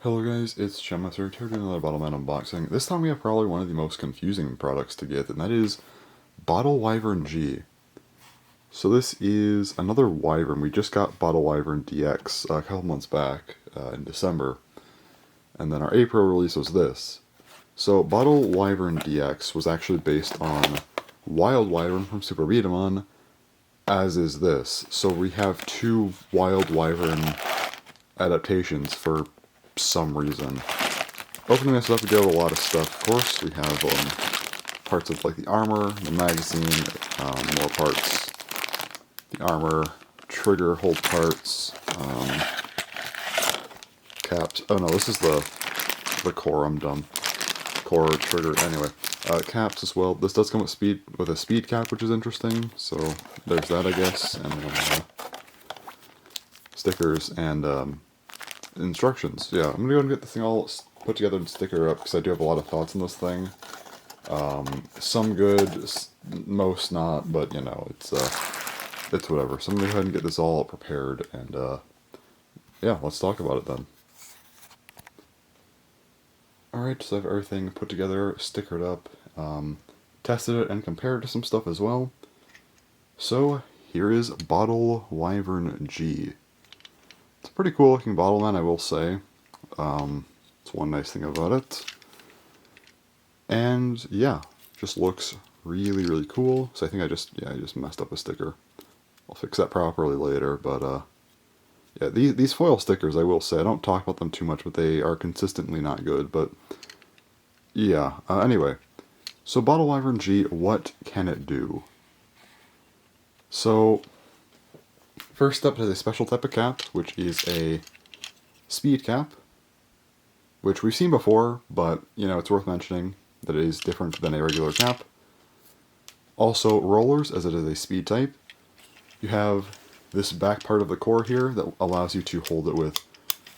Hello guys, it's Chemaster here doing another Bottleman unboxing. This time we have probably one of the most confusing products to get, and that is Wyvern G. So this is another Wyvern. We just got Wyvern DX a couple months back in December, and then our April release was this. So Wyvern DX was actually based on Wild Wyvern from Super Beat'em, as is this. So we have two Wild Wyvern adaptations for some reason. Opening this up, we get a lot of stuff. Of course, we have parts of like the armor, the magazine, more parts, the armor, trigger hold parts, caps. Oh no, this is the core. I'm dumb. Core, trigger. Anyway, caps as well. This does come with a speed cap, which is interesting. So there's that, I guess, and then stickers and instructions. Yeah, I'm gonna go and get this thing all put together and sticker up because I do have a lot of thoughts on this thing. Some good, most not, but you know, it's whatever. So I'm gonna go ahead and get this all prepared and yeah, let's talk about it then. Alright, so I have everything put together, stickered up, tested it and compared it to some stuff as well. So here is Wyvern G. It's a pretty cool looking Bottleman, I will say. It's one nice thing about it. And yeah, just looks really, really cool. So I think I just messed up a sticker. I'll fix that properly later, but yeah, these foil stickers, I will say, I don't talk about them too much, but they are consistently not good. But yeah, anyway. So Wyvern G, what can it do? So first up is a special type of cap, which is a speed cap, which we've seen before, but you know, it's worth mentioning that it is different than a regular cap. Also rollers, as it is a speed type. You have this back part of the core here that allows you to hold it with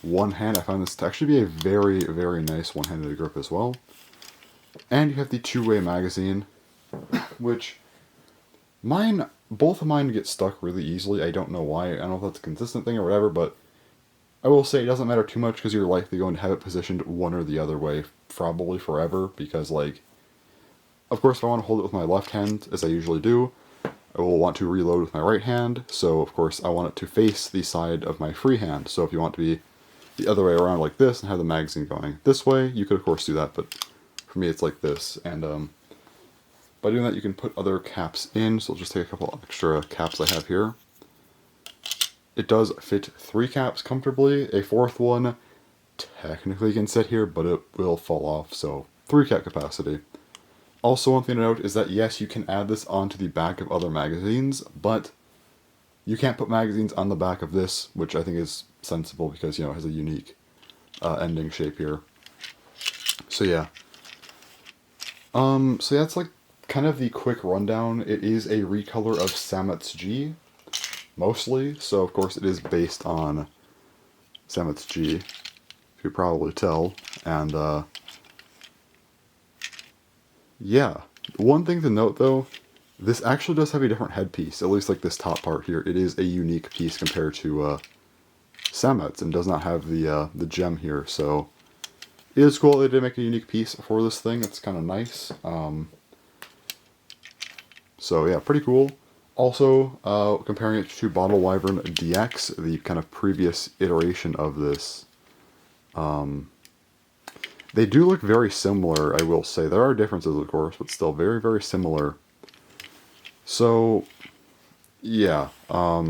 one hand. I find this to actually be a very, very nice one-handed grip as well. And you have the two-way magazine, which both of mine get stuck really easily. I don't know why. I don't know if that's a consistent thing or whatever, but I will say it doesn't matter too much because you're likely going to have it positioned one or the other way probably forever because, like, of course if I want to hold it with my left hand, as I usually do, I will want to reload with my right hand, so of course I want it to face the side of my free hand. So if you want to be the other way around like this and have the magazine going this way, you could of course do that, but for me it's like this. And by doing that you can put other caps in, so I'll just take a couple extra caps I have here. It does fit 3 caps comfortably. A fourth one technically can sit here, but it will fall off, so 3 cap capacity. Also, one thing to note is that yes, you can add this onto the back of other magazines, but you can't put magazines on the back of this, which I think is sensible because, you know, it has a unique ending shape here. So yeah. So yeah, it's like kind of the quick rundown. It is a recolor of Samet's G, mostly, so of course it is based on Samet's G, if you probably tell, and yeah. One thing to note though, this actually does have a different headpiece, at least like this top part here. It is a unique piece compared to Samet's and does not have the gem here, so it is cool they did make a unique piece for this thing. It's kind of nice. So yeah, pretty cool. Also, comparing it to Wyvern DX, the kind of previous iteration of this, they do look very similar, I will say. There are differences, of course, but still very, very similar. So, yeah, I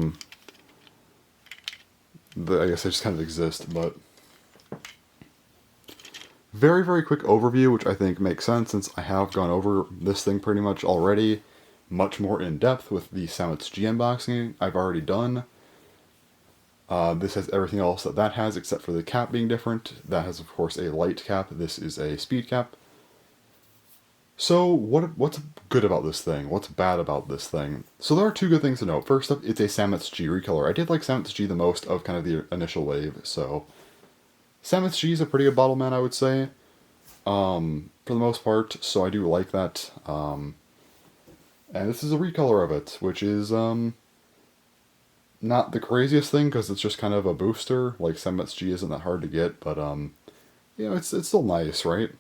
guess they just kind of exist, but very, very quick overview, which I think makes sense since I have gone over this thing pretty much already, much more in depth with the Samet's G unboxing I've already done. This has everything else that has, except for the cap being different. That has, of course, a light cap. This is a speed cap. So, what's good about this thing? What's bad about this thing? So there are 2 good things to note. First up, it's a Samet's G recolor. I did like Samet's G the most of kind of the initial wave, so Samet's G is a pretty good Bottleman, I would say, for the most part, so I do like that. And this is a recolor of it, which is, not the craziest thing because it's just kind of a booster. Like Semets G isn't that hard to get, but it's still nice, right?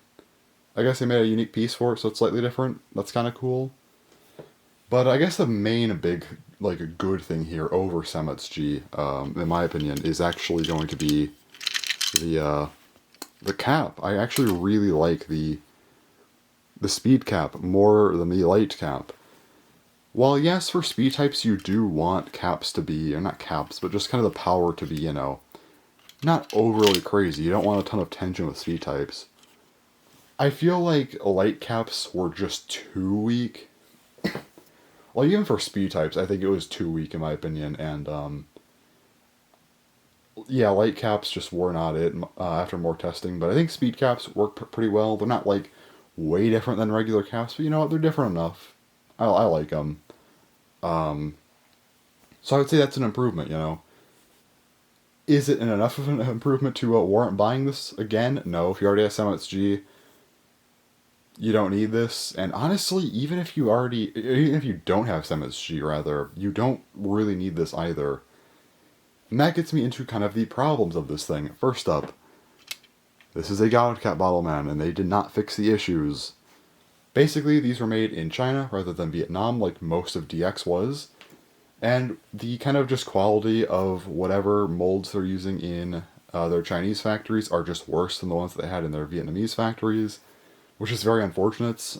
I guess they made a unique piece for it, so it's slightly different. That's kind of cool. But I guess the main big like good thing here over Semets G, in my opinion, is actually going to be the cap. I actually really like the speed cap more than the light cap. While yes, for speed types you do want caps to be, or not caps, but just kind of the power to be, not overly crazy. You don't want a ton of tension with speed types. I feel like light caps were just too weak. Well, even for speed types, I think it was too weak in my opinion, and yeah, light caps just were not it after more testing, but I think speed caps work pretty well. They're not like way different than regular caps, but you know what, they're different enough. I like them. So I would say that's an improvement. Is it enough of an improvement to warrant buying this again? No, if you already have Semets G, you don't need this. And honestly, even if you don't have Semets G, rather, you don't really need this either. And that gets me into kind of the problems of this thing. First up, this is a God Cap Bottleman, and they did not fix the issues. Basically, these were made in China rather than Vietnam, like most of DX was. And the kind of just quality of whatever molds they're using in their Chinese factories are just worse than the ones that they had in their Vietnamese factories, which is very unfortunate.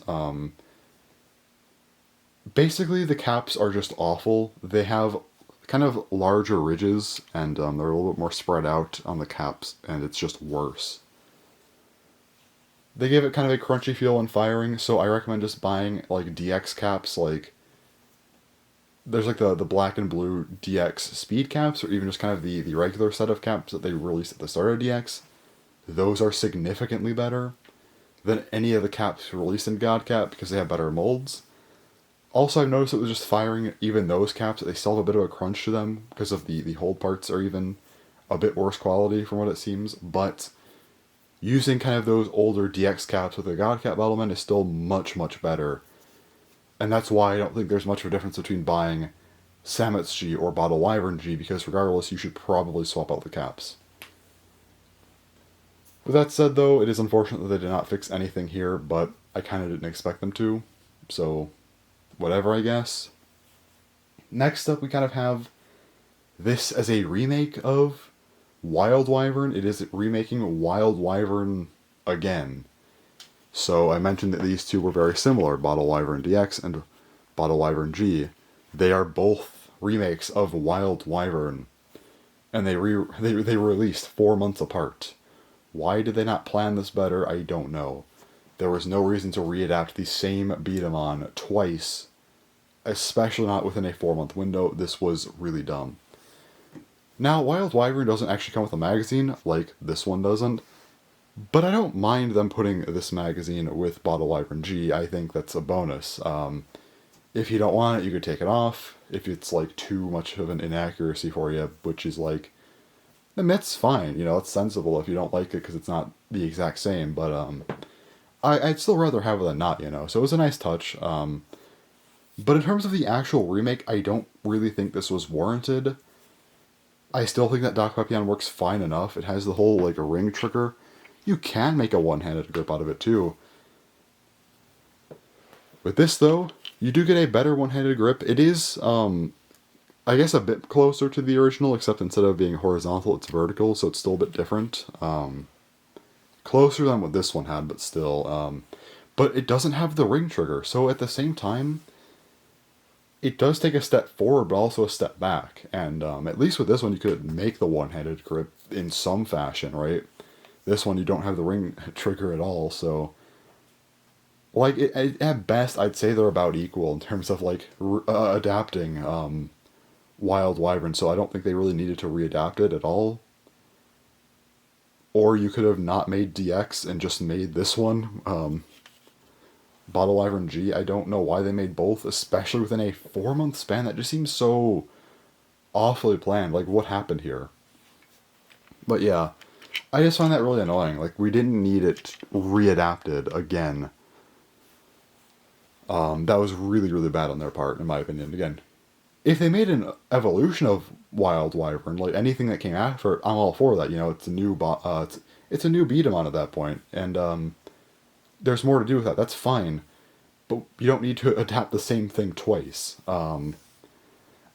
Basically, the caps are just awful. They have kind of larger ridges, and they're a little bit more spread out on the caps, and it's just worse. They give it kind of a crunchy feel when firing, so I recommend just buying like DX caps. Like there's like the black and blue DX speed caps, or even just kind of the regular set of caps that they released at the start of DX. Those are significantly better than any of the caps released in God Cap because they have better molds. Also, I've noticed it was just firing even those caps, they still have a bit of a crunch to them because of the hold parts are even a bit worse quality from what it seems, but using kind of those older DX caps with the God Cap Bottleman is still much, much better. And that's why I don't think there's much of a difference between buying Semets G or Wyvern G, because regardless, you should probably swap out the caps. With that said, though, it is unfortunate that they did not fix anything here, but I kind of didn't expect them to. So, whatever, I guess. Next up, we kind of have this as a remake of Wild Wyvern. It is remaking Wild Wyvern again. So I mentioned that these two were very similar, Wyvern DX and Wyvern G. They are both remakes of Wild Wyvern, and they were released 4 months apart. Why did they not plan this better? I don't know. There was no reason to readapt the same beat 'em on twice, especially not within a 4-month window. This was really dumb. Now, Wild Wyvern doesn't actually come with a magazine, like this one doesn't, but I don't mind them putting this magazine with Wyvern G. I think that's a bonus. If you don't want it, you could take it off. If it's like too much of an inaccuracy for you, which is like, then that's fine. It's sensible if you don't like it because it's not the exact same. But I'd still rather have it than not. So it was a nice touch. But in terms of the actual remake, I don't really think this was warranted. I still think that Doc Papillon works fine enough. It has the whole, like, a ring trigger. You can make a one-handed grip out of it, too. With this, though, you do get a better one-handed grip. It is, I guess, a bit closer to the original, except instead of being horizontal, it's vertical, so it's still a bit different. Closer than what this one had, but still. But it doesn't have the ring trigger, so at the same time, it does take a step forward, but also a step back. And at least with this one, you could make the one-handed grip in some fashion, right? This one, you don't have the ring trigger at all, so... Like, at best, I'd say they're about equal in terms of, like, adapting Wild Wyvern, so I don't think they really needed to readapt it at all. Or you could have not made DX and just made this one, Wyvern G. I don't know why they made both, especially within a 4-month span. That just seems so awfully planned. Like, what happened here? But yeah, I just find that really annoying. Like, we didn't need it readapted again. That was really, really bad on their part, in my opinion. Again, if they made an evolution of Wild Wyvern, like anything that came after it, I'm all for that. You know, it's a new it's a new beat 'em on at that point, and there's more to do with that. That's fine, but you don't need to adapt the same thing twice.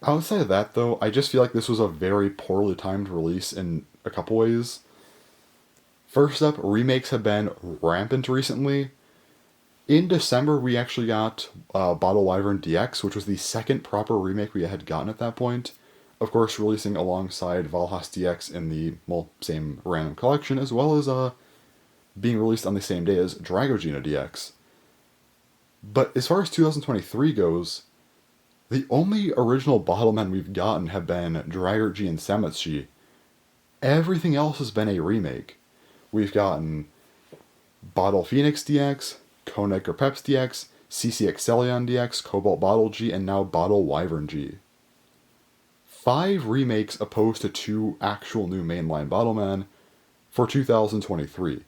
Outside of that, though, I just feel like this was a very poorly timed release in a couple ways. First up, remakes have been rampant recently. In December, we actually got Wyvern DX, which was the second proper remake we had gotten at that point. Of course, releasing alongside Valhas DX in the, well, same random collection, as well as being released on the same day as Dragogena DX. But as far as 2023 goes, the only original Bottlemen we've gotten have been Dragogena and Sametsu. Everything else has been a remake. We've gotten Bottle Phoenix DX, Konek or Peps DX, CC Excellion DX, Cobalt Bottle G, and now Bottle Wyvern G. 5 remakes opposed to 2 actual new mainline Bottlemen for 2023.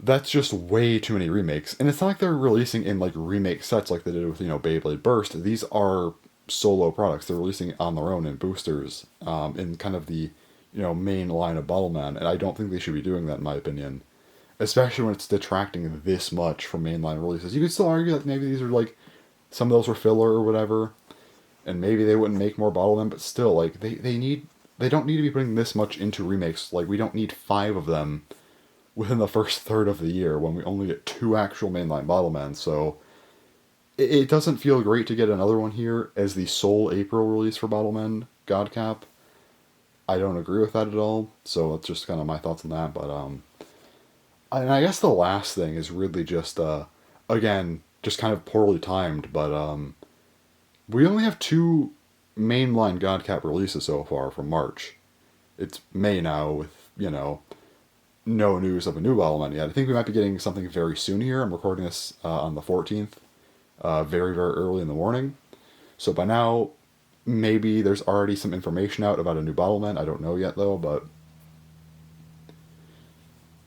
That's just way too many remakes. And it's not like they're releasing in like remake sets like they did with, you know, Beyblade Burst. These are solo products. They're releasing on their own in boosters, in kind of the, you know, main line of Bottleman. And I don't think they should be doing that, in my opinion. Especially when it's detracting this much from mainline releases. You could still argue that maybe these are like, some of those were filler or whatever. And maybe they wouldn't make more Bottlemen, but still, like, they don't need to be putting this much into remakes. Like, we don't need 5 of them within the first third of the year when we only get 2 actual mainline Bottlemen. So it doesn't feel great to get another one here as the sole April release for Bottleman God Cap. I don't agree with that at all. So that's just kind of my thoughts on that. But and I guess the last thing is really just again just kind of poorly timed. But we only have 2 mainline God Cap releases so far from March. It's May now with, you know, no news of a new Bottleman yet. I think we might be getting something very soon here. I'm recording this on the 14th, very, very early in the morning. So by now, maybe there's already some information out about a new Bottleman. I don't know yet, though, but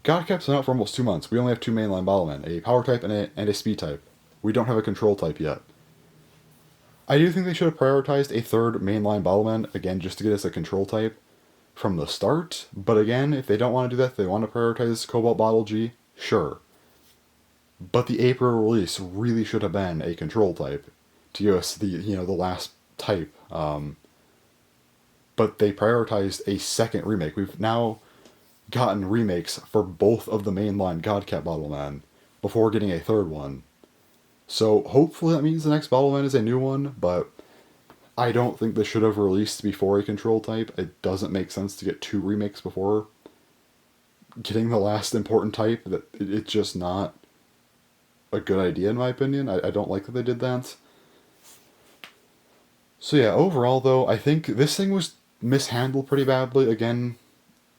God Cap's been out for almost 2 months. We only have 2 mainline Bottlemen, a Power type and a Speed type. We don't have a Control type yet. I do think they should have prioritized a 3rd mainline Bottleman, again, just to get us a Control type from the start. But again, if they don't want to do that, if they want to prioritize Cobalt Bottle G, sure. But the April release really should have been a Control type to give us the, you know, the last type. But they prioritized a 2nd remake. We've now gotten remakes for both of the mainline God Cap Bottleman before getting a 3rd one. So hopefully that means the next Bottleman is a new one, but I don't think this should have released before a Control type. It doesn't make sense to get 2 remakes before getting the last important type. It's just not a good idea, in my opinion. I don't like that they did that. So yeah, overall though, I think this thing was mishandled pretty badly. Again,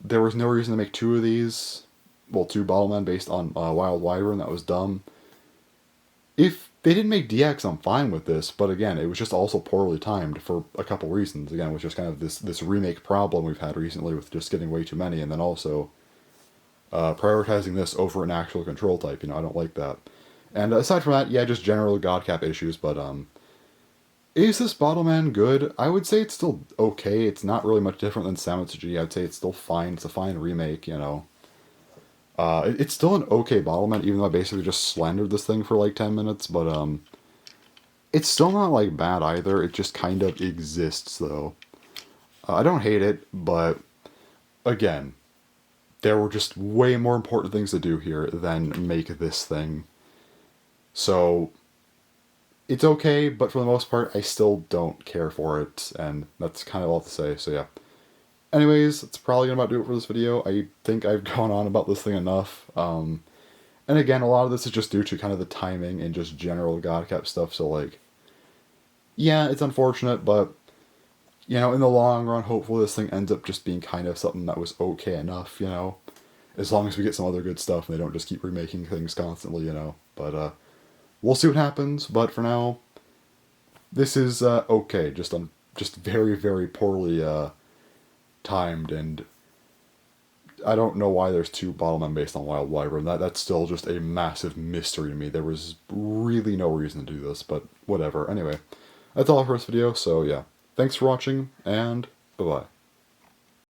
there was no reason to make 2 of these. Well, 2 Bottlemen based on Wild Wyvern. That was dumb. If they didn't make DX, I'm fine with this, but again, it was just also poorly timed for a couple reasons. Again, it was just kind of this remake problem we've had recently with just getting way too many, and then also prioritizing this over an actual Control type. You know, I don't like that. And aside from that, yeah, just general God Cap issues, but is this Bottleman good? I would say it's still okay. It's not really much different than Sametsu G. I'd say it's still fine. It's a fine remake, you know. It's still an okay Bottleman, even though I basically just slandered this thing for like 10 minutes, but it's still not like bad either. It just kind of exists, though. I don't hate it, but again, there were just way more important things to do here than make this thing. So it's okay, but for the most part, I still don't care for it, and that's kind of all to say, so yeah. Anyways, that's probably gonna about do it for this video. I think I've gone on about this thing enough. And again, a lot of this is just due to kind of the timing and just general God Cap stuff, so like, yeah, it's unfortunate, but, you know, in the long run, hopefully this thing ends up just being kind of something that was okay enough, you know? As long as we get some other good stuff and they don't just keep remaking things constantly, you know? But, we'll see what happens, but for now, this is, okay, just very, very poorly, timed, and I don't know why there's 2 Bottlemen based on Wild Wyvern. That's still just a massive mystery to me. There was really no reason to do this, but whatever. Anyway, that's all for this video, so yeah. Thanks for watching, and bye-bye.